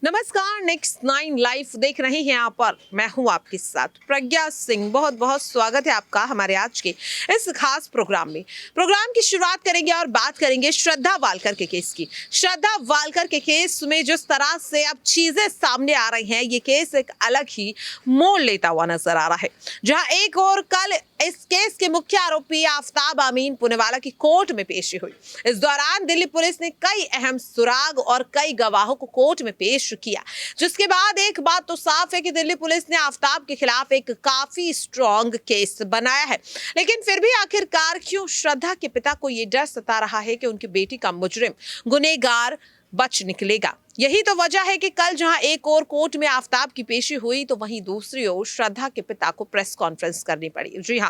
नमस्कार, next 9 live देख रहे हैं यहाँ पर। मैं हूँ आपके साथ प्रज्ञा सिंह। बहुत बहुत स्वागत है आपका हमारे आज के इस खास प्रोग्राम में। प्रोग्राम की शुरुआत करेंगे और बात करेंगे श्रद्धा वालकर के केस की। श्रद्धा वालकर के केस में जिस तरह से अब चीजें सामने आ रही हैं, ये केस एक अलग ही मोड़ लेता हुआ नजर आ रहा है। जहां एक और कल इस केस के मुख्य आरोपी आफताब अमीन पुनेवाला की कोर्ट में पेशी हुई। इस दौरान दिल्ली पुलिस ने कई अहम सुराग और कई गवाहों को कोर्ट में पेश किया, जिसके बाद एक बात तो साफ है कि दिल्ली पुलिस ने आफताब के खिलाफ एक काफी स्ट्रॉन्ग केस बनाया है। लेकिन फिर भी आखिरकार क्यों श्रद्धा के पिता को यह डर सता रहा है कि उनकी बेटी का मुजरिम गुनहगार बच निकलेगा? यही तो वजह है कि कल जहां एक और कोर्ट में आफताब की पेशी हुई, तो वहीं दूसरी ओर श्रद्धा के पिता को प्रेस कॉन्फ्रेंस करनी पड़ी। जी हां,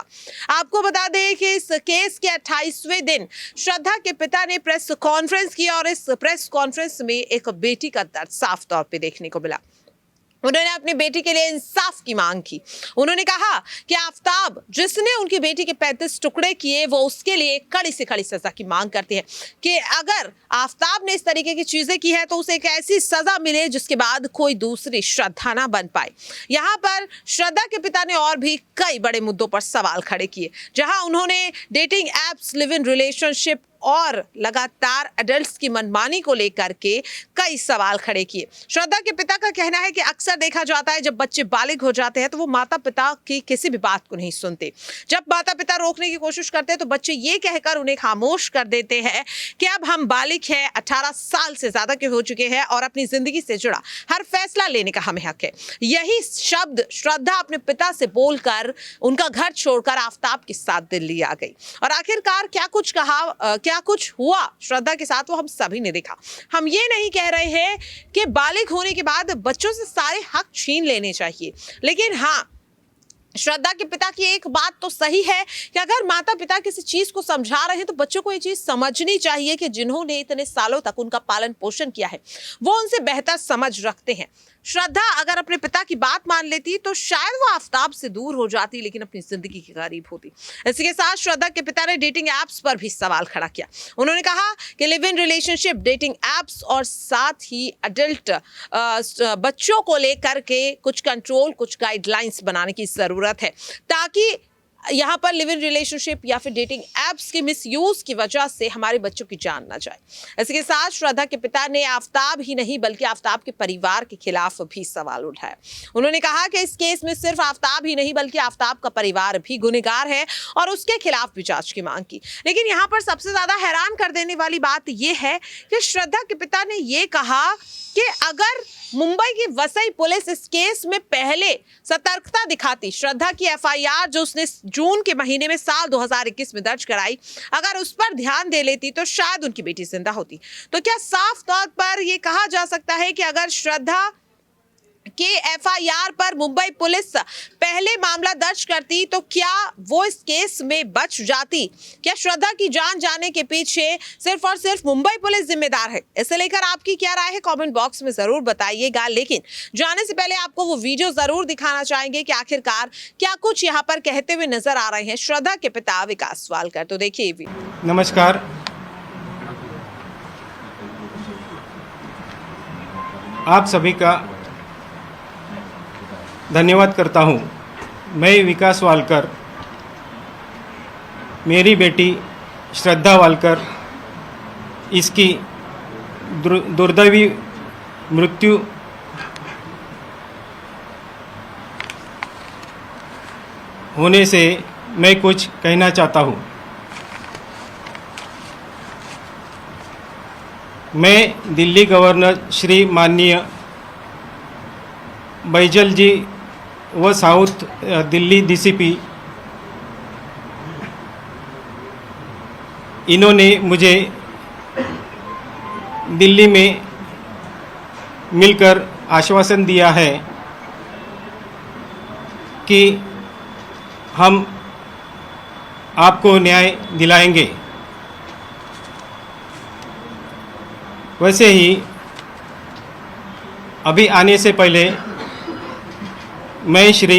आपको बता दें कि इस केस के 28वें दिन श्रद्धा के पिता ने प्रेस कॉन्फ्रेंस की और इस प्रेस कॉन्फ्रेंस में एक बेटी का दर्द साफ तौर पे देखने को मिला। उन्होंने अपनी बेटी के लिए इंसाफ की मांग की। उन्होंने कहा कि आफताब जिसने उनकी बेटी के 35 टुकड़े किए, वो उसके लिए कड़ी से कड़ी सजा की मांग करते हैं कि अगर आफताब ने इस तरीके की चीजें की है तो उसे एक ऐसी सजा मिले जिसके बाद कोई दूसरी श्रद्धा ना बन पाए। यहाँ पर श्रद्धा के पिता ने और भी कई बड़े मुद्दों पर सवाल खड़े किए, जहां उन्होंने dating apps, live in relationship और लगातार एडल्ट्स की मनमानी को लेकर के कई सवाल खड़े किए। श्रद्धा के पिता का कहना है कि अक्सर देखा जाता है जब बच्चे बालिग हो जाते हैं तो वो माता पिता की किसी भी बात को नहीं सुनते। जब माता पिता रोकने की कोशिश करते हैं तो बच्चे ये कहकर उन्हें खामोश कर देते हैं कि अब हम बालिग हैं, 18 साल से ज्यादा के हो चुके हैं और अपनी जिंदगी से जुड़ा हर फैसला लेने का हमें हक है। यही शब्द श्रद्धा अपने पिता से बोलकर उनका घर छोड़कर आफताब के साथ दिल्ली आ गई। और आखिरकार क्या कुछ हुआ श्रद्धा के साथ, वो हम सभी ने देखा। हम ये नहीं कह रहे हैं कि बालिग होने के बाद बच्चों से सारे हक छीन लेने चाहिए, लेकिन हाँ, श्रद्धा के पिता की एक बात तो सही है कि अगर माता पिता किसी चीज को समझा रहे हैं तो बच्चों को ये चीज समझनी चाहिए कि जिन्होंने इतने सालों तक उनका पालन पोषण किया है वो उनसे बेहतर समझ रखते हैं। श्रद्धा अगर अपने पिता की बात मान लेती तो शायद वो आफताब से दूर हो जाती, लेकिन अपनी जिंदगी के करीब होती। इसी के साथ श्रद्धा के पिता ने डेटिंग एप्स पर भी सवाल खड़ा किया। उन्होंने कहा कि live in relationship, dating apps और साथ ही अडल्ट बच्चों को लेकर के कुछ कंट्रोल, कुछ गाइडलाइंस बनाने की जरूरत है, ताकि यहाँ पर लिव इन रिलेशनशिप या फिर डेटिंग एप्स के मिसयूज की वजह से हमारे बच्चों की जान ना जाए। इसके साथ श्रद्धा के पिता ने आफताब ही नहीं बल्कि आफताब के परिवार के खिलाफ भी सवाल उठाया। उन्होंने कहा कि इस केस में सिर्फ आफताब ही नहीं बल्कि आफताब का परिवार भी गुनहगार है और उसके खिलाफ भी जांच की मांग की। लेकिन यहाँ पर सबसे ज्यादा हैरान कर देने वाली बात यह है कि श्रद्धा के पिता ने यह कहा कि अगर मुंबई की वसई पुलिस इस केस में पहले सतर्कता दिखाती, श्रद्धा की एफआईआर जो उसने जून के महीने में साल 2021 में दर्ज कराई, अगर उस पर ध्यान दे लेती तो शायद उनकी बेटी जिंदा होती। तो क्या साफ तौर पर यह कहा जा सकता है कि अगर श्रद्धा के एफआईआर पर मुंबई पुलिस पहले मामला दर्ज करती तो क्या वो इस केस में बच जाती? क्या श्रद्धा की जान जाने के पीछे सिर्फ और सिर्फ मुंबई पुलिस जिम्मेदार है? इसे लेकर आपकी क्या राय है, कमेंट बॉक्स में जरूर बताइएगा। लेकिन जाने से पहले आपको वो वीडियो जरूर दिखाना चाहेंगे कि आखिरकार क्या कुछ यहाँ पर कहते हुए नजर आ रहे हैं श्रद्धा के पिता विकास वालकर। तो देखिए ये वीडियो। नमस्कार, आप सभी का धन्यवाद करता हूँ। मैं विकास वालकर, मेरी बेटी श्रद्धा वालकर, इसकी दुर्दैवी मृत्यु होने से मैं कुछ कहना चाहता हूँ। मैं दिल्ली गवर्नर श्री माननीय बैजल जी व साउथ दिल्ली डीसीपी, इन्होंने मुझे दिल्ली में मिलकर आश्वासन दिया है कि हम आपको न्याय दिलाएंगे। वैसे ही अभी आने से पहले मैं श्री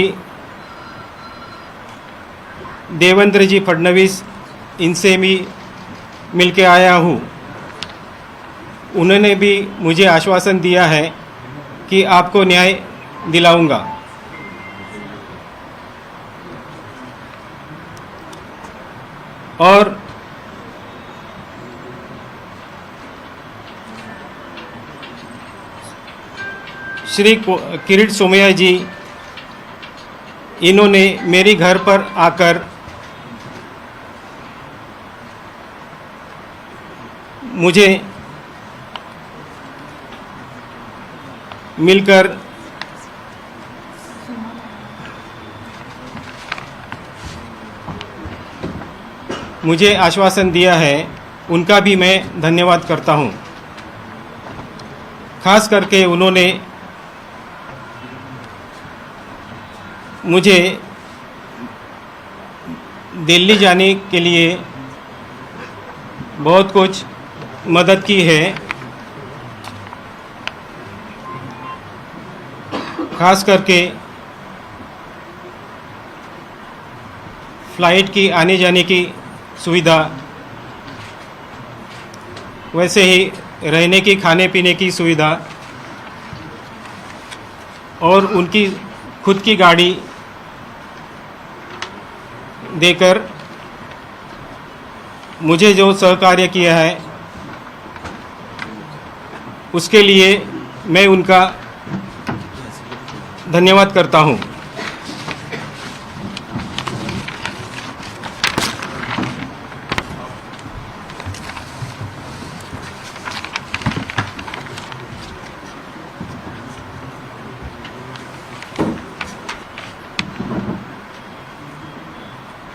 देवेंद्र जी फडणवीस, इनसे भी मिल के आया हूँ। उन्होंने भी मुझे आश्वासन दिया है कि आपको न्याय दिलाऊंगा। और श्री किरीट सोमैया जी, इन्होंने मेरे घर पर आकर मुझे मिलकर मुझे आश्वासन दिया है, उनका भी मैं धन्यवाद करता हूं। खास करके उन्होंने मुझे दिल्ली जाने के लिए बहुत कुछ मदद की है। खास करके फ़्लाइट की आने जाने की सुविधा, वैसे ही रहने की खाने पीने की सुविधा और उनकी खुद की गाड़ी देकर मुझे जो सहकार्य किया है उसके लिए मैं उनका धन्यवाद करता हूं।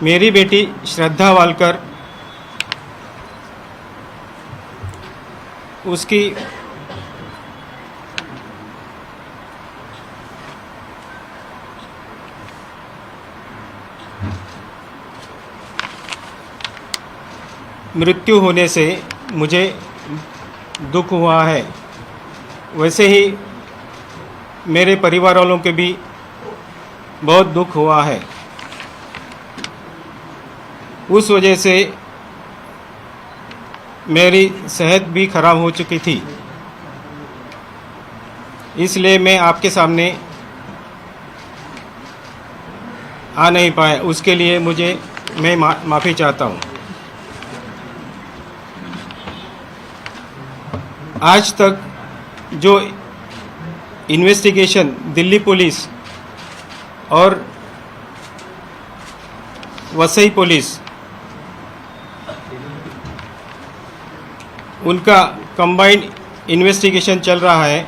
मेरी बेटी श्रद्धा वालकर, उसकी मृत्यु होने से मुझे दुख हुआ है। वैसे ही मेरे परिवार वालों के भी बहुत दुख हुआ है। उस वजह से मेरी सेहत भी खराब हो चुकी थी, इसलिए मैं आपके सामने आ नहीं पाया। उसके लिए मैं माफ़ी चाहता हूँ। आज तक जो इन्वेस्टिगेशन दिल्ली पुलिस और वसई पुलिस, उनका कंबाइंड इन्वेस्टिगेशन चल रहा है,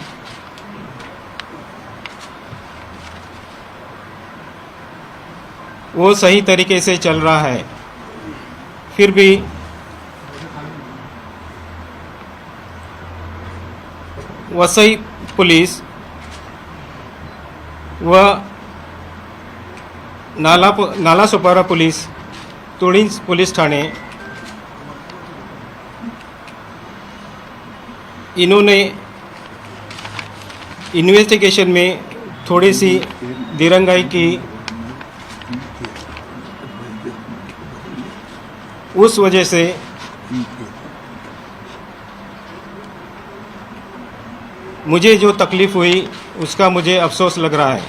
वो सही तरीके से चल रहा है। फिर भी वसई पुलिस व नालासोपारा पुलिस, तुळींज पुलिस ठाणे, इन्होंने इन्वेस्टिगेशन में थोड़ी सी दिरंगाई की। उस वजह से मुझे जो तकलीफ़ हुई उसका मुझे अफसोस लग रहा है।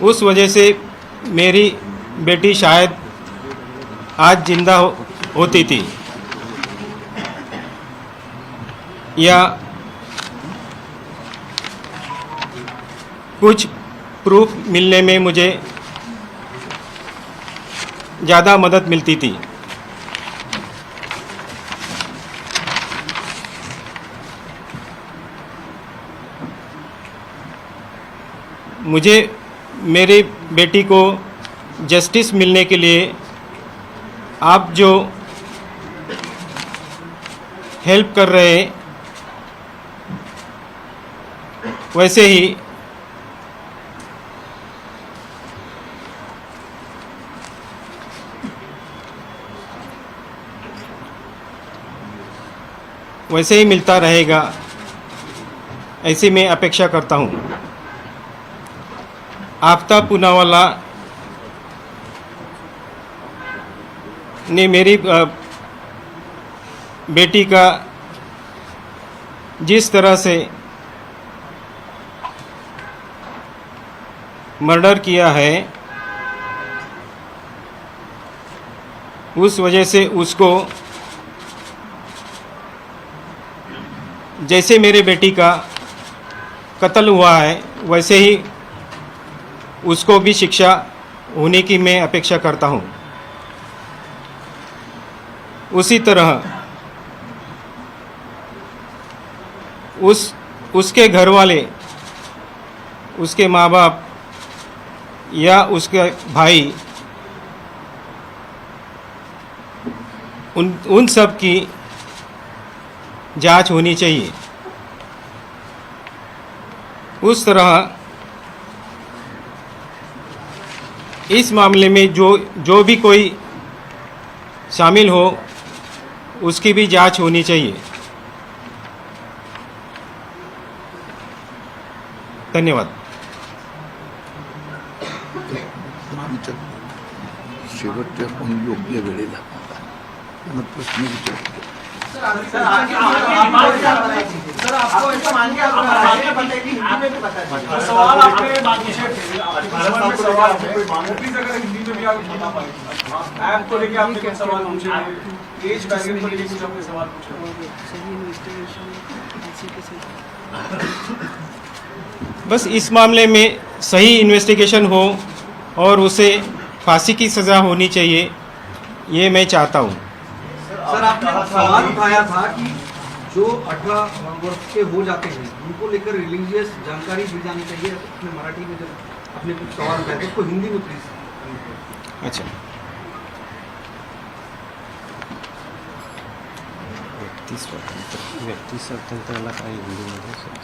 उस वजह से मेरी बेटी शायद आज जिंदा होती थी, या कुछ प्रूफ मिलने में मुझे ज़्यादा मदद मिलती थी। मुझे मेरी बेटी को जस्टिस मिलने के लिए आप जो हेल्प कर रहे हैं, वैसे ही मिलता रहेगा, ऐसी मैं अपेक्षा करता हूँ। आफ्ताब पूनावाला ने मेरी बेटी का जिस तरह से मर्डर किया है, उस वजह से उसको, जैसे मेरे बेटी का कत्ल हुआ है वैसे ही उसको भी शिक्षा होने की मैं अपेक्षा करता हूँ। उसी तरह उसके घर वाले, उसके माँ बाप या उसके भाई, उन सब की जांच होनी चाहिए। उस तरह इस मामले में जो भी कोई शामिल हो उसकी भी जांच होनी चाहिए। धन्यवाद। शेवटच्या पण योग्य वेळेला त्यांना प्रश्न विचारतो। सवाल आपने हिंदी में भी आप बता पाए, ऐप को लेके आपने कुछ सवाल पूछे, एज बैरियर को लेके कुछ आपने सवाल पूछे। बस इस मामले में सही इन्वेस्टिगेशन हो और उसे फांसी की सज़ा होनी चाहिए, ये मैं चाहता हूँ। सर, आपने सवाल उठाया था कि जो 18 वर्ष के हो जाते हैं उनको लेकर रिलीजियस जानकारी दी जानी चाहिए। अपने मराठी में जब अपने कुछ सवाल उठाए थे उसको हिंदी में प्लीज। अच्छा, व्यक्ति स्वतंत्र, व्यक्ति स्वतंत्रला काही हिंदीमध्ये शब्द